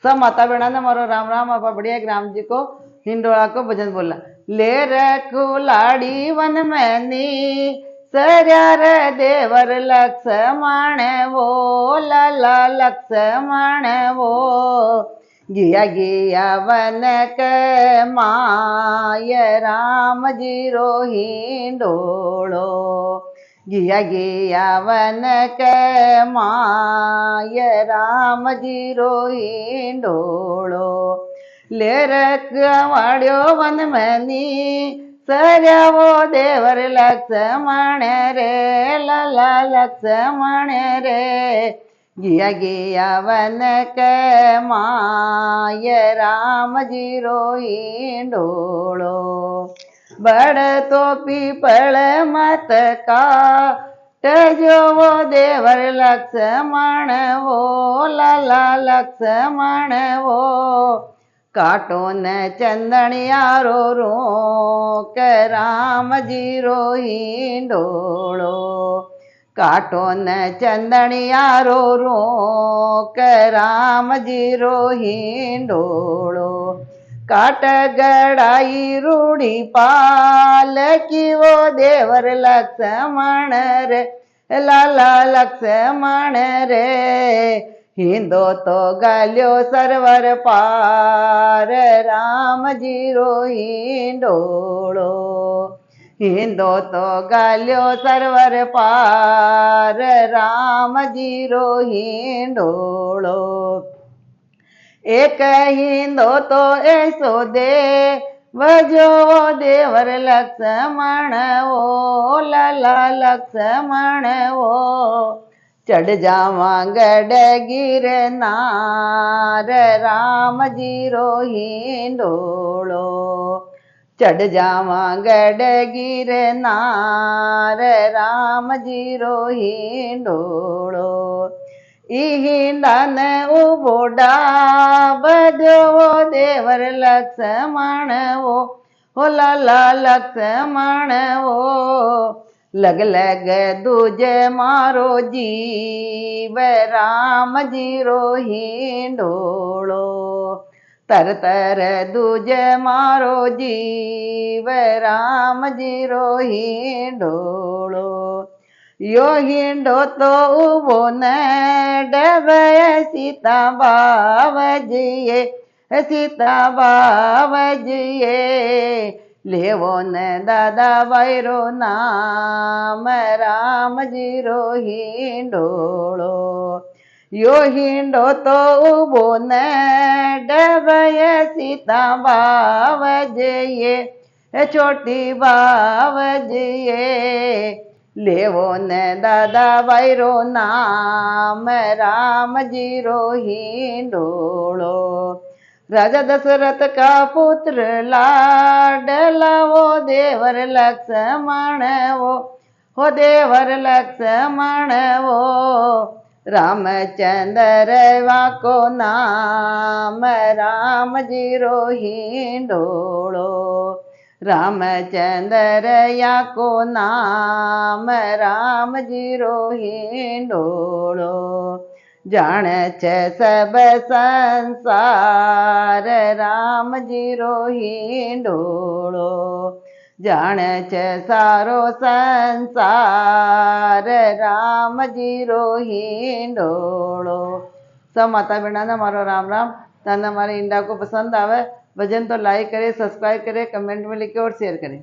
सब माता बहना ने मारो राम राम। आप बढ़िया राम जी को हिंडोला को भजन बोला। ले रखू लाड़ी वन मैनी सरया रे देवर लक्ष्मण वो लाला लक्ष्मण वो गिया गिया वन के माय राम जी रो हिंडोलो गिया गिया वन के माय राम जी रो हिंडोलो ले रखवाड्यो वन मैनी सरया वो देवर लक्ष्मण रे लाला लक्ष्मण रे गिया गिया वन के माय राम जी रो हिंडोलो बड़ तो पीपल मत का जो वो देवर लक्ष्मण वो लाला लक्ष्मण वो काटो न चंदनियारो रो के राम जी रो हिंडोलो काटो न चंदनियारो रो के राम जी रो हिंडोलो काट गड़ाई रूढ़ी पाल की वो देवर लक्ष्मण रे लाला लक्ष्मण रे हिंदो तो गाल्यो सरवर पार राम जी रो हिंडोलो हिंदो तो गाल्यो सरवर पार राम जी रो हिंडोलो एक हिंदो तो ऐसो दे वजो देवर लक्ष्मण वो लाला लक्ष्मण वो चढ़ जावा गढ़ गिरनार राम जी रो हिंडोलो चढ़ जावा गढ़ गिरनार राम जी रो हिंडोलो हिंडन उबोडा बजो देवर लक्ष्मण वो लाला लक्ष्मण वो लग लग दूजे मारो जीव राम जी रो हिंडोलो तर तर दूजे मारो जीव राम जी रो हिंडोलो यो हिंडो तो उबो न डबय सीता बावजिए सीता बावजिए लेवो न दादा बैरो नाम राम जी रो हिंडोलो यो हिंडो तो उबो न डबय सीता बावजिए छोटी बावजिए लेवो न दादा बैरो नाम राम जी रो हिंडोलो राजा दशरथ का पुत्र लाडला वो देवर लक्ष्मण वो देवर लक्ष्मण वो रामचंद्र वाको नाम राम जी रो हिंडोलो रामचंद्र या को नाम राम जी रो हिंडोलो जान छे सब संसार राम जी रो हिंडोलो जान छे सारो संसार राम जी रो हिंडोलो। सब माता बहना ने मारो राम राम। तने हमारे इंडा को पसंद आवे भजन तो लाइक करे, सब्सक्राइब करे, कमेंट में लिखे और शेयर करें।